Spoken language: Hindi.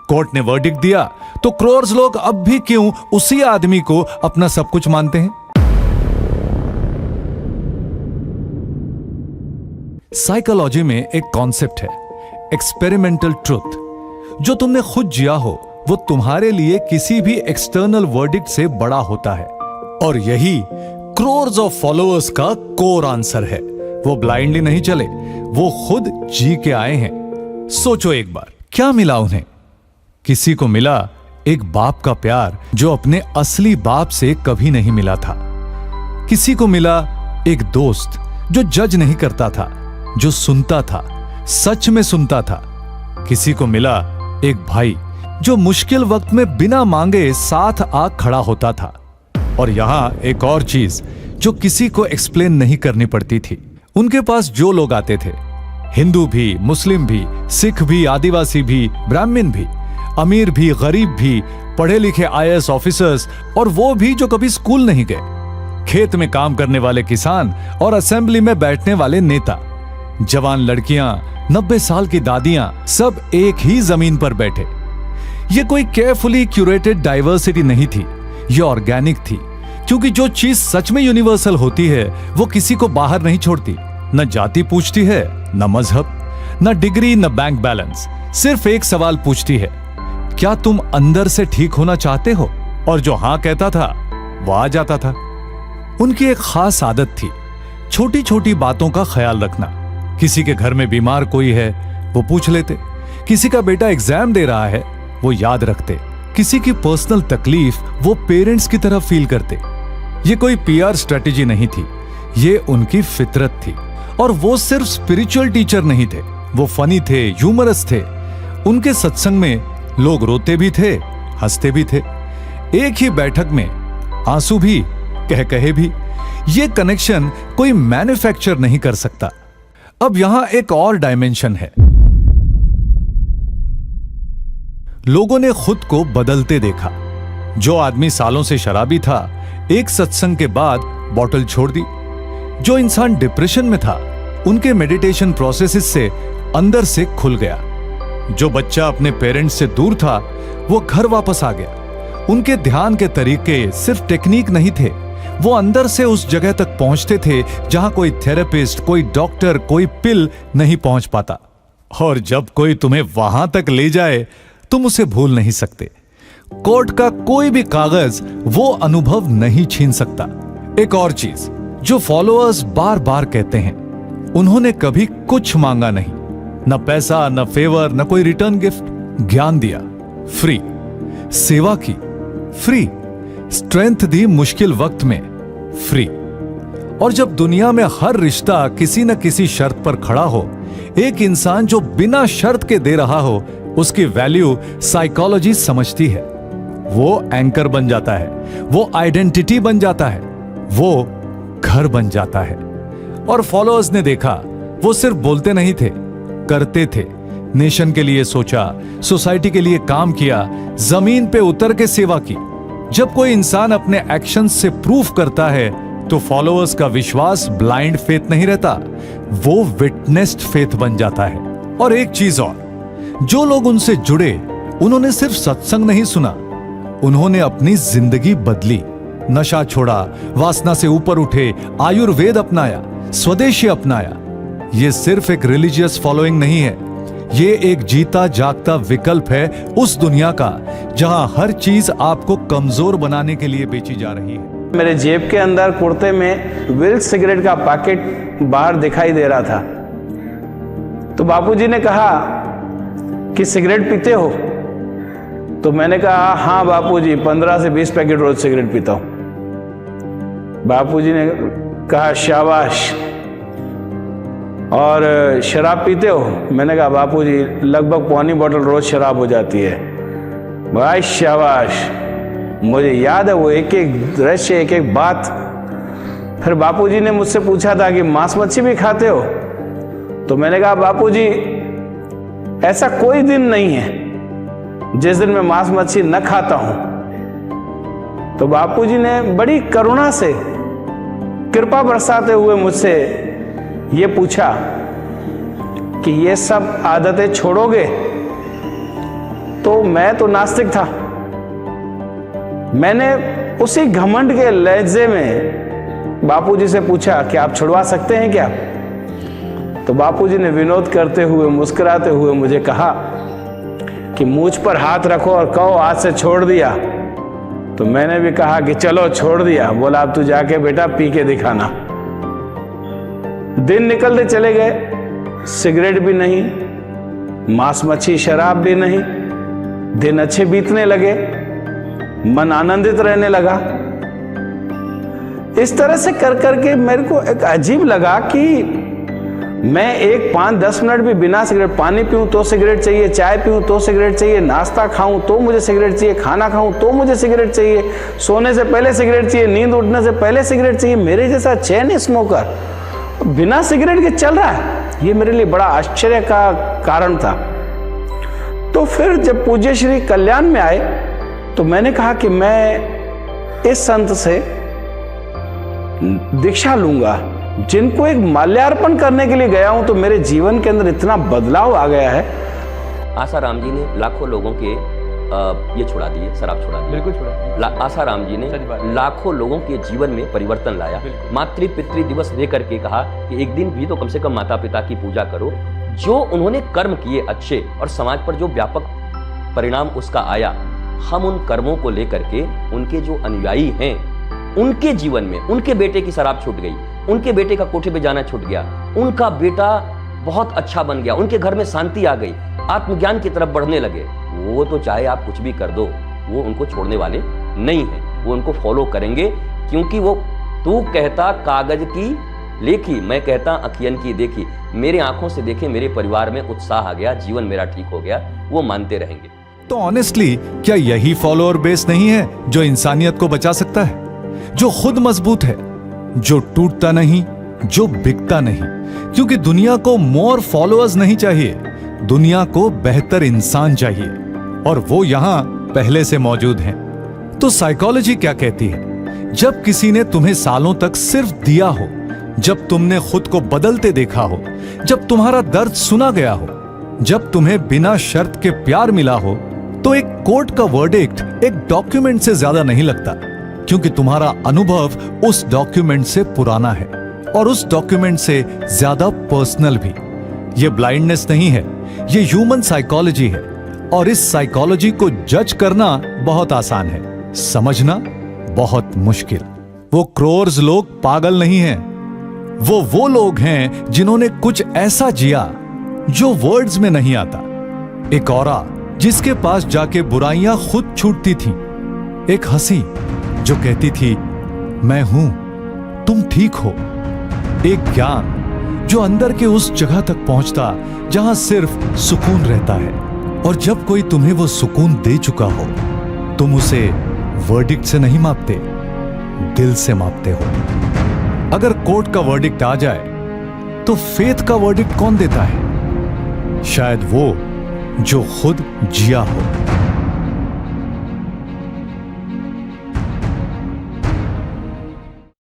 कोर्ट ने वर्डिक्ट दिया तो क्रोर्स लोग अब भी क्यों उसी आदमी को अपना सब कुछ मानते हैं? साइकोलॉजी में एक कॉन्सेप्ट है एक्सपेरिमेंटल ट्रुथ। जो तुमने खुद जिया हो वो तुम्हारे लिए किसी भी एक्सटर्नल वर्डिक्ट से बड़ा होता है, और यही क्रोर्स ऑफ फॉलोअर्स का कोर आंसर है। वो ब्लाइंडली नहीं चले, वो खुद जी के आए हैं। सोचो एक बार, क्या मिला उन्हें? किसी को मिला एक बाप का प्यार जो अपने असली बाप से कभी नहीं मिला था। किसी को मिला एक दोस्त जो जज नहीं करता था, जो सुनता था, सच में सुनता था। किसी को मिला एक भाई जो मुश्किल वक्त में बिना मांगे साथ आ खड़ा होता था। और यहां एक और चीज जो किसी को एक्सप्लेन नहीं करनी पड़ती थी। उनके पास जो लोग आते थे, हिंदू भी, मुस्लिम भी, सिख भी, आदिवासी भी, ब्राह्मण भी, अमीर भी, गरीब भी, पढ़े लिखे आईएएस ऑफिसर्स, और वो भी जो कभी स्कूल नहीं गए, खेत में काम करने वाले किसान और असेंबली में बैठने वाले नेता, जवान लड़कियां, 90 साल की दादियां, सब एक ही जमीन पर बैठे। ये कोई केयरफुली क्यूरेटेड डाइवर्सिटी नहीं थी, ये ऑर्गेनिक थी। क्योंकि जो चीज सच में यूनिवर्सल होती है वो किसी को बाहर नहीं छोड़ती। न जाति पूछती है, न मजहब, न डिग्री, न बैंक बैलेंस। सिर्फ एक सवाल पूछती है, क्या तुम अंदर से ठीक होना चाहते हो? और जो हां कहता था वो आ जाता था। उनकी एक खास आदत थी, छोटी छोटी बातों का ख्याल रखना। किसी के घर में बीमार कोई है वो पूछ लेते, किसी का बेटा एग्जाम दे रहा है वो याद रखते, किसी की पर्सनल तकलीफ वो पेरेंट्स की तरह फील करते। ये कोई पीआर स्ट्रेटेजी नहीं थी, ये उनकी फितरत थी। और वो सिर्फ स्पिरिचुअल टीचर नहीं थे, वो फनी थे, ह्यूमरस थे। उनके सत्संग में लोग रोते भी थे, हंसते भी थे। एक ही बैठक में आंसू भी, कहे भी। ये कनेक्शन कोई मैन्युफैक्चर नहीं कर सकता। अब यहां एक और डायमेंशन है। लोगों ने खुद को बदलते देखा। जो आदमी सालों से शराबी था, एक सत्संग के बाद बॉटल छोड़ दी। जो इंसान डिप्रेशन में था, उनके मेडिटेशन प्रोसेसेस से अंदर से खुल गया। जो बच्चा अपने पेरेंट्स से दूर था, वो घर वापस आ गया। उनके ध्यान के तरीके सिर्फ टेक्निक नहीं थे, वो अंदर से उस जगह तक पहुंचते थे जहां कोई थेरेपिस्ट, कोई डॉक्टर, कोई पिल नहीं पहुंच पाता। और जब कोई तुम्हें वहां तक ले जाए, तुम उसे भूल नहीं सकते। कोर्ट का कोई भी कागज वो अनुभव नहीं छीन सकता। एक और चीज जो फॉलोअर्स बार बार कहते हैं, उन्होंने कभी कुछ मांगा नहीं, न पैसा, न फेवर, न कोई रिटर्न गिफ्ट। ज्ञान दिया फ्री, सेवा की फ्री, स्ट्रेंथ दी मुश्किल वक्त में फ्री। और जब दुनिया में हर रिश्ता किसी न किसी शर्त पर खड़ा हो, एक इंसान जो बिना शर्त के दे रहा हो, उसकी वैल्यू साइकोलॉजी समझती है। वो एंकर बन जाता है, वो आइडेंटिटी बन जाता है, वो घर बन जाता है। और फॉलोअर्स ने देखा, वो सिर्फ बोलते नहीं थे, करते थे। नेशन के लिए सोचा, सोसाइटी के लिए काम किया, जमीन पे उतर के सेवा की। जब कोई इंसान अपने एक्शंस से प्रूफ करता है, तो फॉलोअर्स का विश्वास ब्लाइंड फेथ नहीं रहता, वो विटनेस्ड फेथ बन जाता है। और एक चीज और, जो लोग उनसे जुड़े, उन्होंने सिर्फ सत्संग नहीं सुना, उन्होंने अपनी जिंदगी बदली। नशा छोड़ा, वासना से ऊपर उठे, आयुर्वेद अपनाया, स्वदेशी अपनाया। यह सिर्फ एक रिलीजियस फॉलोइंग नहीं है, ये एक जीता जागता विकल्प है उस दुनिया का जहां हर चीज आपको कमजोर बनाने के लिए बेची जा रही है। मेरे जेब के अंदर कुर्ते में विल्स सिगरेट का पैकेट बाहर दिखाई दे रहा था। तो बापूजी ने कहा कि सिगरेट पीते हो? तो मैंने कहा हाँ बापूजी, 15 से 20 पैकेट रोज सिगरेट पीता हूं। बापूजी ने कहा शाबाश, और शराब पीते हो? मैंने कहा बापूजी लगभग पौनी बोतल रोज शराब हो जाती है। भाई शाबाश, मुझे याद है वो एक एक दृश्य, एक एक बात। फिर बापूजी ने मुझसे पूछा था कि मांस मच्छी भी खाते हो? तो मैंने कहा बापूजी ऐसा कोई दिन नहीं है जिस दिन मैं मांस मच्छी न खाता हूं। तो बापूजी ने बड़ी करुणा से, कृपा बरसाते हुए मुझसे ये पूछा कि ये सब आदतें छोड़ोगे? तो मैं तो नास्तिक था। मैंने उसी घमंड के लहजे में बापूजी से पूछा कि आप छुड़वा सकते हैं क्या? तो बापूजी ने विनोद करते हुए, मुस्कुराते हुए मुझे कहा कि मुझ पर हाथ रखो और कहो आज से छोड़ दिया। तो मैंने भी कहा कि चलो छोड़ दिया। बोला अब तू जाके बेटा पी के दिखाना। दिन निकलते चले गए, सिगरेट भी नहीं, मांस मच्छी शराब भी नहीं। दिन अच्छे बीतने लगे, मन आनंदित रहने लगा। इस तरह से कर करके मेरे को एक अजीब लगा कि मैं 1-5-10 मिनट भी बिना सिगरेट, पानी पीऊं तो सिगरेट चाहिए, चाय पीऊं तो सिगरेट चाहिए, नाश्ता खाऊं तो मुझे सिगरेट चाहिए, खाना खाऊं तो मुझे सिगरेट चाहिए, सोने से पहले सिगरेट चाहिए, नींद उठने से पहले सिगरेट चाहिए। मेरे जैसा चेन स्मोकर बिना सिगरेट के चल रहा है, ये मेरे लिए बड़ा आश्चर्य का कारण था। तो फिर जब पूज्य श्री कल्याण में आए तो मैंने कहा कि मैं इस संत से दीक्षा लूंगा, जिनको एक माल्यार्पण करने के लिए गया हूं तो मेरे जीवन के अंदर इतना बदलाव आ गया है। आसाराम जी ने लाखों लोगों के ये छुड़ा दिए, शराब छुड़ा दी। बिल्कुल छुड़ा। आसाराम जी ने लाखों लोगों के जीवन में परिवर्तन लाया। मातृ पितृ दिवस लेकर के कहा कि एक दिन भी तो कम से कम माता पिता की पूजा करो। जो उन्होंने कर्म किए अच्छे और समाज पर जो व्यापक परिणाम उसका आया, हम उन कर्मों को लेकर के उनके जो अनुयायी हैं उनके जीवन में, उनके बेटे की शराब छूट गई, उनके बेटे का कोठे पे जाना छूट गया, उनका बेटा बहुत अच्छा बन गया, उनके घर में शांति आ गई, आत्मज्ञान की तरफ बढ़ने लगे। वो तो चाहे आप कुछ भी कर दो, वो उनको छोड़ने वाले नहीं हैं, वो उनको फॉलो करेंगे। क्योंकि वो तू कहता कागज की लेखी, मैं कहता अखियन की देखी, मेरे आंखों से देखे, मेरे परिवार में उत्साह आ गया, जीवन मेरा ठीक हो गया, वो मानते रहेंगे। तो ऑनेस्टली क्या यही फॉलोअर बेस नहीं है जो इंसानियत को बचा सकता है, जो खुद मजबूत है, जो टूटता नहीं, जो बिकता नहीं? क्योंकि दुनिया को मोर फॉलोअर्स नहीं चाहिए, दुनिया को बेहतर इंसान चाहिए, और वो यहां पहले से मौजूद हैं। तो साइकोलॉजी क्या कहती है? जब किसी ने तुम्हें सालों तक सिर्फ दिया हो, जब तुमने खुद को बदलते देखा हो, जब तुम्हारा दर्द सुना गया हो, जब तुम्हें बिना शर्त के प्यार मिला हो, तो एक कोर्ट का वर्डिक्ट एक डॉक्यूमेंट से ज्यादा नहीं लगता, क्योंकि तुम्हारा अनुभव उस डॉक्यूमेंट से पुराना है और उस डॉक्यूमेंट से ज्यादा पर्सनल भी। ये ब्लाइंडनेस नहीं है, ये ह्यूमन साइकोलॉजी है, और इस साइकोलॉजी को जज करना बहुत आसान है, समझना बहुत मुश्किल। वो क्रोर्स लोग पागल नहीं हैं, वो लोग हैं जिन्होंने कुछ ऐसा जिया जो वर्ड्स में नहीं आता। एक औरा जिसके पास जाके बुराइयां खुद छूटती थीं, एक हंसी जो कहती थी मैं हूं, तुम ठीक हो, एक ज्ञान जो अंदर के उस जगह तक पहुंचता जहां सिर्फ सुकून रहता है, और जब कोई तुम्हें वो सुकून दे चुका हो, तुम उसे वर्डिक्ट से नहीं मापते, दिल से मापते हो। अगर कोर्ट का वर्डिक्ट आ जाए तो फेथ का वर्डिक्ट कौन देता है? शायद वो जो खुद जिया हो।